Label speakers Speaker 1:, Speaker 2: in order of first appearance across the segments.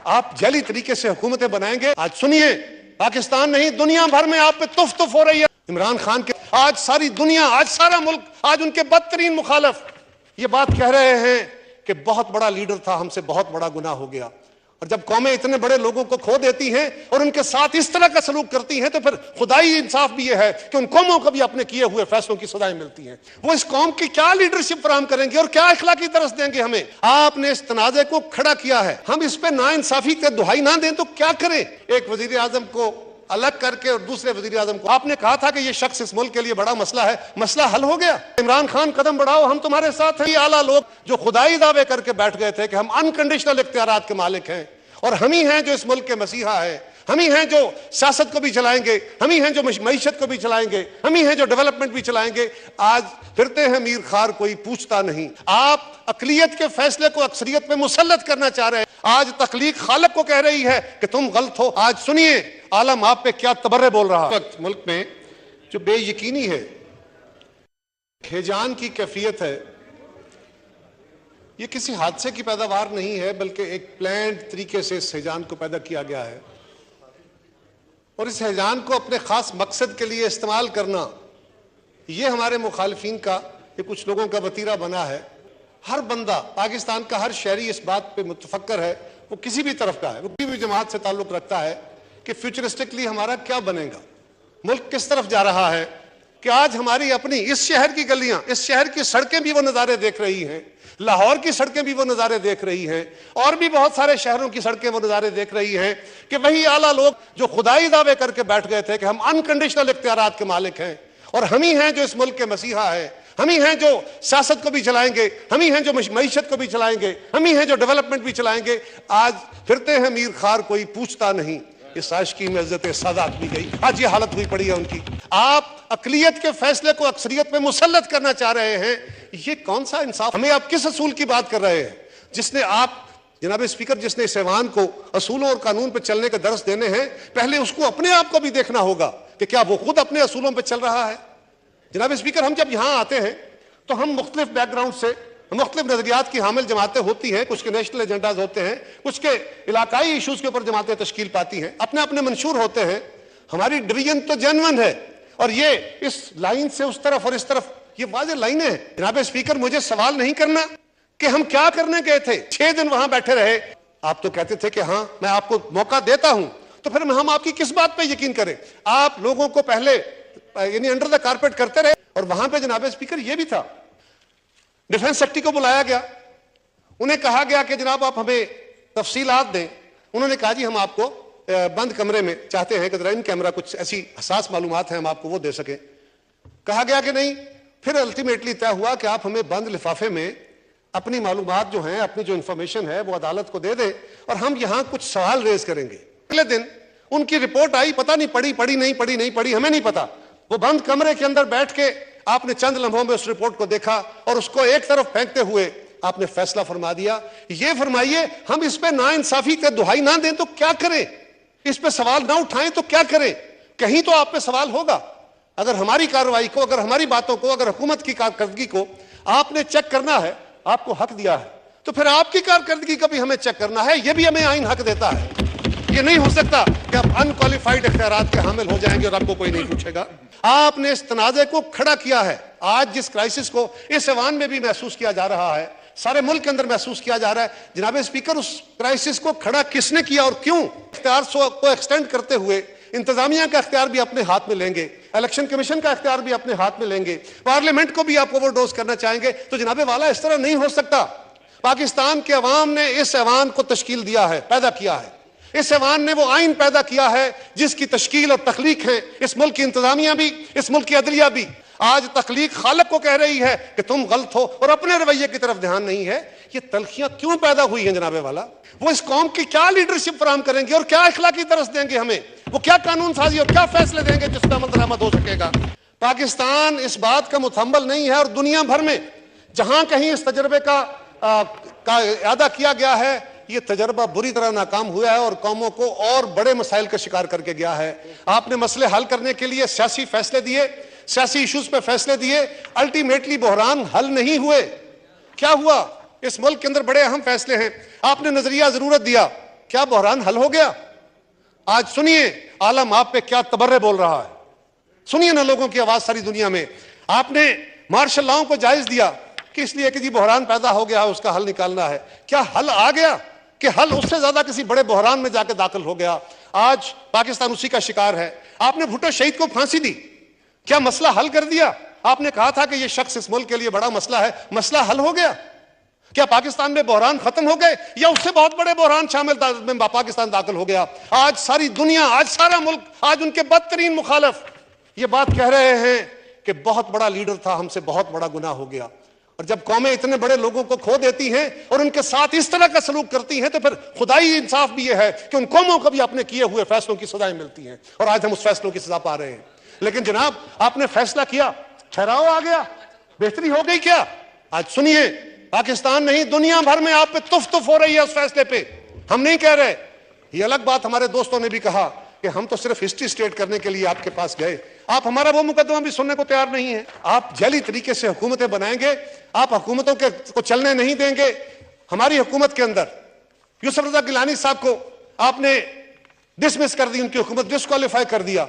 Speaker 1: آپ جعلی طریقے سے حکومتیں بنائیں گے. آج سنیے, پاکستان نہیں دنیا بھر میں آپ پہ تف تف ہو رہی ہے. عمران خان کے آج ساری دنیا, آج سارا ملک, آج ان کے بدترین مخالف یہ بات کہہ رہے ہیں کہ بہت بڑا لیڈر تھا, ہم سے بہت بڑا گناہ ہو گیا. اور جب قومیں اتنے بڑے لوگوں کو کھو دیتی ہیں اور ان کے ساتھ اس طرح کا سلوک کرتی ہیں تو پھر خدائی انصاف بھی یہ ہے کہ ان قوموں کو بھی اپنے کیے ہوئے فیصلوں کی سزائیں ملتی ہیں. وہ اس قوم کی کیا لیڈرشپ فراہم کریں گے اور کیا اخلاقی درس دیں گے ہمیں؟ آپ نے اس تنازع کو کھڑا کیا ہے, ہم اس پہ ناانصافی کے دہائی نہ دیں تو کیا کریں؟ ایک وزیر اعظم کو الگ کر کے اور دوسرے وزیر اعظم کو, آپ نے کہا تھا کہ یہ شخص اس ملک کے لیے بڑا مسئلہ ہے, مسئلہ حل ہو گیا. عمران خان قدم بڑھاؤ, ہم تمہارے ساتھ ہیں. یہ اعلیٰ لوگ جو خدائی دعوے کر کے بیٹھ گئے تھے کہ ہم انکنڈیشنل اختیارات کے مالک ہیں اور ہم ہی ہیں جو اس ملک کے مسیحا ہے, ہم ہی ہیں جو سیاست کو بھی چلائیں گے, ہم ہی ہیں جو معیشت کو بھی چلائیں گے, ہم ہی ہیں جو ڈیولپمنٹ بھی چلائیں گے, آج پھرتے ہیں میر خار کوئی پوچھتا نہیں. آپ اقلیت کے فیصلے کو اکثریت پہ مسلط کرنا چاہ رہے ہیں. آج تخلیق خالق کو کہہ رہی ہے کہ تم غلط ہو. آج سنیے عالم آپ پہ کیا تبرے بول رہا ہے. وقت ملک میں جو بے یقینی ہے, ہیجان کی کیفیت ہے, یہ کسی حادثے کی پیداوار نہیں ہے بلکہ ایک پلانڈ طریقے سے اس ہیجان کو پیدا کیا گیا ہے. اور اس ہیجان کو اپنے خاص مقصد کے لیے استعمال کرنا, یہ ہمارے مخالفین کا, یہ کچھ لوگوں کا وتیرہ بنا ہے. ہر بندہ, پاکستان کا ہر شہری اس بات پہ متفکر ہے, وہ کسی بھی طرف کا ہے, وہ کسی بھی جماعت سے تعلق رکھتا ہے کہ فیوچرسٹکلی ہمارا کیا بنے گا, ملک کس طرف جا رہا ہے. کہ آج ہماری اپنی اس شہر کی گلیاں, اس شہر کی سڑکیں بھی وہ نظارے دیکھ رہی ہیں, لاہور کی سڑکیں بھی وہ نظارے دیکھ رہی ہیں, اور بھی بہت سارے شہروں کی سڑکیں وہ نظارے دیکھ رہی ہیں کہ وہی اعلیٰ لوگ جو خدائی دعوے کر کے بیٹھ گئے تھے کہ ہم انکنڈیشنل اختیارات کے مالک ہیں اور ہم ہی ہیں جو اس ملک کے مسیحا ہے, ہم ہی ہیں جو سیاست کو بھی چلائیں گے, ہم ہی ہیں جو معیشت کو بھی چلائیں گے, ہم ہی ہیں جو ڈیولپمنٹ بھی چلائیں گے, آج پھرتے ہیں میر خار کوئی پوچھتا نہیں. اس عاشقی میں عزت سادات بھی گئی, آج یہ حالت ہوئی پڑی ہے ان کی. آپ اقلیت کے فیصلے کو اکثریت میں مسلط کرنا چاہ رہے ہیں, یہ کون سا انصاف؟ ہمیں آپ کس اصول کی بات کر رہے ہیں جس نے آپ جناب اسپیکر, جس نے اس ایوان کو اصولوں اور قانون پہ چلنے کے درس دینے ہیں, پہلے اس کو اپنے آپ کو بھی دیکھنا ہوگا کہ کیا وہ خود اپنے اصولوں پہ چل رہا ہے. جناب اسپیکر, ہم جب یہاں آتے ہیں تو ہم مختلف بیک گراؤنڈ سے, مختلف نظریات کی حامل جماعتیں ہوتی ہیں, کچھ کے نیشنل ایجنڈاز ہوتے ہیں, کچھ کے علاقائی ایشوز کے اوپر جماعتیں تشکیل پاتی ہیں, اپنے اپنے منشور ہوتے ہیں. ہماری ڈویژن تو جینون ہے, اور یہ اس لائن سے اس طرف اور اس طرف یہ واضح لائنیں ہیں. جناب اسپیکر, مجھے سوال نہیں کرنا کہ ہم کیا کرنے گئے تھے, 6 دن وہاں بیٹھے رہے, آپ تو کہتے تھے کہ ہاں میں آپ کو موقع دیتا ہوں, تو پھر ہم آپ کی کس بات پہ یقین کریں؟ آپ لوگوں کو پہلے یعنی انڈر دا کارپیٹ کرتے رہے. اور وہاں پہ جناب اسپیکر یہ بھی تھا, ڈیفنس سیکٹری کو بلایا گیا, انہیں کہا گیا کہ جناب آپ ہمیں تفصیلات دیں. انہوں نے کہا جی ہم آپ کو بند کمرے میں چاہتے ہیں کہ ذرا ان کیمرہ کچھ ایسی حساس معلومات ہیں ہم آپ کو وہ دے سکیں. کہا گیا کہ نہیں. پھر الٹیمیٹلی طے ہوا کہ آپ ہمیں بند لفافے میں اپنی معلومات جو ہیں, اپنی جو انفارمیشن ہے وہ عدالت کو دے دیں اور ہم یہاں کچھ سوال ریز کریں گے. اگلے دن ان کی رپورٹ آئی, پتہ نہیں پڑھی نہیں پڑھی ہمیں نہیں پتا. وہ بند کمرے کے اندر بیٹھ کے آپ نے چند لمحوں میں اس رپورٹ کو دیکھا اور اس کو ایک طرف پھینکتے ہوئے آپ نے فیصلہ فرما دیا. یہ فرمائیے, ہم اس پہ ناانصافی کے دہائی نہ دیں تو کیا کریں؟ اس پہ سوال نہ اٹھائیں تو کیا کریں؟ کہیں تو آپ پہ سوال ہوگا. اگر ہماری کارروائی کو, اگر ہماری باتوں کو, اگر حکومت کی کارکردگی کو آپ نے چیک کرنا ہے, آپ کو حق دیا ہے, تو پھر آپ کی کارکردگی کا بھی ہمیں چیک کرنا ہے. یہ بھی ہمیں آئین حق دیتا ہے. یہ نہیں ہو سکتا کہ آپ انکوالیفائڈ اختیارات کے حامل ہو جائیں گے اور آپ کو کوئی نہیں پوچھے گا. آپ نے اس تنازع کو کھڑا کیا ہے. آج جس کرائسس کو اس ایوان میں بھی محسوس کیا جا رہا ہے, سارے ملک کے اندر محسوس کیا جا رہا ہے, جناب اسپیکر اس کرائسس کو کھڑا کس نے کیا اور کیوں؟ اختیار کو ایکسٹینڈ کرتے ہوئے انتظامیہ کا اختیار بھی اپنے ہاتھ میں لیں گے, الیکشن کمیشن کا اختیار بھی اپنے ہاتھ میں لیں گے, پارلیمنٹ کو بھی آپ اوور ڈوز کرنا چاہیں گے. تو جناب والا اس طرح نہیں ہو سکتا. پاکستان کے عوام نے اس ایوان کو تشکیل دیا ہے, پیدا کیا ہے. اس ایوان نے وہ آئین پیدا کیا ہے جس کی تشکیل اور تخلیق ہے اس ملک کی انتظامیہ بھی, اس ملک کی عدلیہ بھی. آج تخلیق خالق کو کہہ رہی ہے کہ تم غلط ہو اور اپنے رویے کی طرف دھیان نہیں ہے. یہ تلخیاں کیوں پیدا ہوئی ہیں جناب والا؟ وہ اس قوم کی کیا لیڈرشپ فراہم کریں گے اور کیا اخلاقی درس دیں گے ہمیں؟ وہ کیا قانون سازی اور کیا فیصلے دیں گے جس پہ عمل درآمد ہو سکے گا؟ پاکستان اس بات کا متحمل نہیں ہے, اور دنیا بھر میں جہاں کہیں اس تجربے کا اعادہ کیا گیا ہے, یہ تجربہ بری طرح ناکام ہوا ہے اور قوموں کو اور بڑے مسائل کا شکار کر کے گیا ہے. آپ نے مسئلے حل کرنے کے لیے سیاسی فیصلے دیے, سیاسی ایشوز پہ فیصلے دیے, الٹیمیٹلی بحران حل نہیں ہوئے. کیا ہوا؟ اس ملک کے اندر بڑے اہم فیصلے ہیں. آپ نے نظریہ ضرورت دیا کیا بحران حل ہو گیا؟ آج سنیے عالم آپ پہ کیا تبرے بول رہا ہے، سنیے نا لوگوں کی آواز ساری دنیا میں۔ آپ نے مارشل لاؤں کو جائز دیا کہ اس لیے کہ جی بحران پیدا ہو گیا، اس کا حل نکالنا ہے۔ کیا حل آ گیا کہ حل اس سے زیادہ کسی بڑے بحران میں جا کے داخل ہو گیا؟ آج پاکستان اسی کا شکار ہے۔ آپ نے بھٹو شہید کو پھانسی دی، کیا مسئلہ حل کر دیا؟ آپ نے کہا تھا کہ یہ شخص اس ملک کے لیے بڑا مسئلہ ہے، مسئلہ حل ہو گیا؟ کیا پاکستان میں بحران ختم ہو گئے یا اس سے بہت بڑے بحران شامل میں پاکستان داخل ہو گیا؟ آج ساری دنیا، آج سارا ملک، آج ان کے بدترین مخالف یہ بات کہہ رہے ہیں کہ بہت بڑا لیڈر تھا، ہم سے بہت بڑا گناہ ہو گیا۔ اور جب قومیں اتنے بڑے لوگوں کو کھو دیتی ہیں اور ان کے ساتھ اس طرح کا سلوک کرتی ہیں تو پھر خدائی انصاف بھی یہ ہے کہ ان قوموں کو بھی اپنے کیے ہوئے فیصلوں کی سزائیں ملتی ہیں، اور آج ہم اس فیصلوں کی سزا پا رہے ہیں۔ لیکن جناب آپ نے فیصلہ کیا، ٹھہراؤ آ گیا، بہتری ہو گئی کیا؟ آج سنیے، پاکستان نہیں دنیا بھر میں آپ پہ تف تف ہو رہی ہے اس فیصلے پہ۔ ہم نہیں کہہ رہے، یہ الگ بات ہمارے دوستوں نے بھی کہا کہ ہم تو صرف ہسٹری سٹیٹ کرنے کے لیے آپ کے پاس گئے، آپ ہمارا وہ مقدمہ بھی سننے کو تیار نہیں ہیں۔ آپ جعلی طریقے سے حکومتیں بنائیں گے، آپ حکومتوں کو چلنے نہیں دیں گے۔ ہماری حکومت کے اندر یوسف رضا گیلانی صاحب کو آپ نے ڈسمس کر دی، ان کی حکومت ڈسکوالیفائی کر دیا۔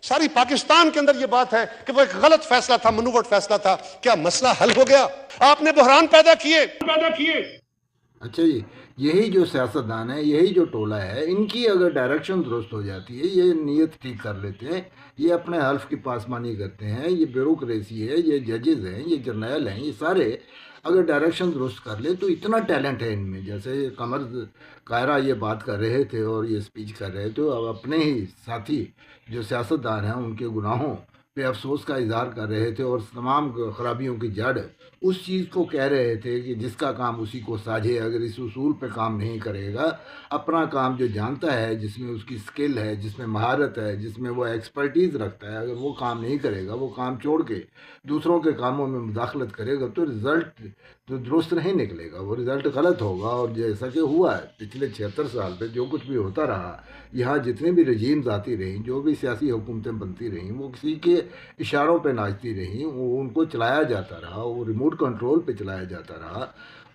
Speaker 1: ساری پاکستان کے اندر یہ بات ہے کہ وہ ایک غلط فیصلہ تھا، منووٹ فیصلہ تھا۔ کیا مسئلہ حل ہو گیا؟ آپ نے بحران پیدا کیے۔
Speaker 2: اچھا جی، یہی جو سیاستدان ہے، یہی جو ٹولہ ہے، ان کی اگر ڈائریکشن درست ہو جاتی ہے، یہ نیت ٹھیک کر لیتے ہیں، یہ اپنے حلف کی پاسمانی کرتے ہیں، یہ بیوروکریسی ہے، یہ ججز ہیں، یہ جرنیل ہیں، یہ سارے اگر ڈائریکشن درست کر لے تو اتنا ٹیلنٹ ہے ان میں۔ جیسے قمر قاہرہ یہ بات کر رہے تھے اور یہ سپیچ کر رہے تھے، اب اپنے ہی ساتھی جو سیاستدان ہیں ان کے گناہوں پہ افسوس کا اظہار کر رہے تھے اور تمام خرابیوں کی جڑ اس چیز کو کہہ رہے تھے کہ جس کا کام اسی کو ساجھے، اگر اس اصول پہ کام نہیں کرے گا، اپنا کام جو جانتا ہے، جس میں اس کی سکل ہے، جس میں مہارت ہے، جس میں وہ ایکسپرٹیز رکھتا ہے، اگر وہ کام نہیں کرے گا، وہ کام چھوڑ کے دوسروں کے کاموں میں مداخلت کرے گا تو رزلٹ تو درست نہیں نکلے گا، وہ رزلٹ غلط ہوگا۔ اور جیسا کہ ہوا ہے پچھلے 76 سال پہ جو کچھ بھی ہوتا رہا، یہاں جتنے بھی رجیمز آتی رہیں، جو بھی سیاسی حکومتیں بنتی رہیں، وہ کسی کے اشاروں پہ ناچتی رہیں، وہ ان کو چلایا جاتا رہا، وہ ریموٹ کنٹرول پہ چلایا جاتا رہا۔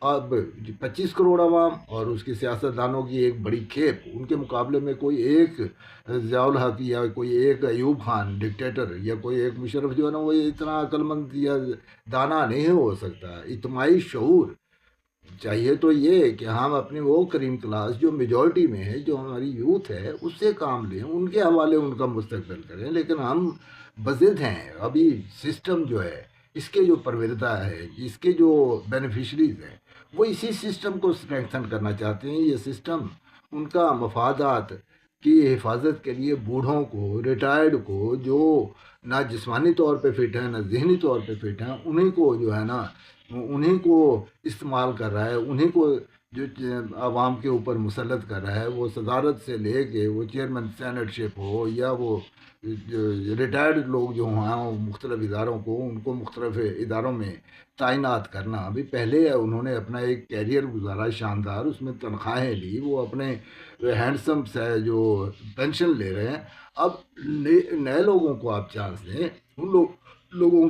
Speaker 2: اب 25 کروڑ عوام اور اس کی سیاستدانوں کی ایک بڑی کھیپ، ان کے مقابلے میں کوئی ایک ضیاء الحق یا کوئی ایک ایوب خان ڈکٹیٹر یا کوئی ایک مشرف جو ہے نا، وہ اتنا عقل مند یا دانا نہیں ہو سکتا۔ اجتماعی شعور چاہیے تو یہ کہ ہم اپنی وہ کریم کلاس جو میجورٹی میں ہے، جو ہماری یوتھ ہے، اس سے کام لیں، ان کے حوالے ان کا مستقبل کریں۔ لیکن ہم بضد ہیں، ابھی سسٹم جو ہے، اس کے جو پروردہ ہے، اس کے جو بینیفیشریز ہیں، وہ اسی سسٹم کو اسٹرینگتھن کرنا چاہتے ہیں۔ یہ سسٹم ان کا مفادات کی حفاظت کے لیے بوڑھوں کو، ریٹائرڈ کو، جو نہ جسمانی طور پہ فٹ ہیں نہ ذہنی طور پہ فٹ ہیں، انہیں کو جو ہے نا، انہیں کو استعمال کر رہا ہے، انہیں کو جو عوام کے اوپر مسلط کر رہا ہے۔ وہ صدارت سے لے کے وہ چیئرمین سینٹ شپ ہو یا وہ ریٹائرڈ لوگ جو ہیں مختلف اداروں کو، ان کو مختلف اداروں میں تعینات کرنا۔ ابھی پہلے انہوں نے اپنا ایک کیریئر گزارا شاندار، اس میں تنخواہیں لی، وہ اپنے ہینڈسم سے جو پینشن لے رہے ہیں۔ اب نئے لوگوں کو آپ چانس دیں، ان لوگوں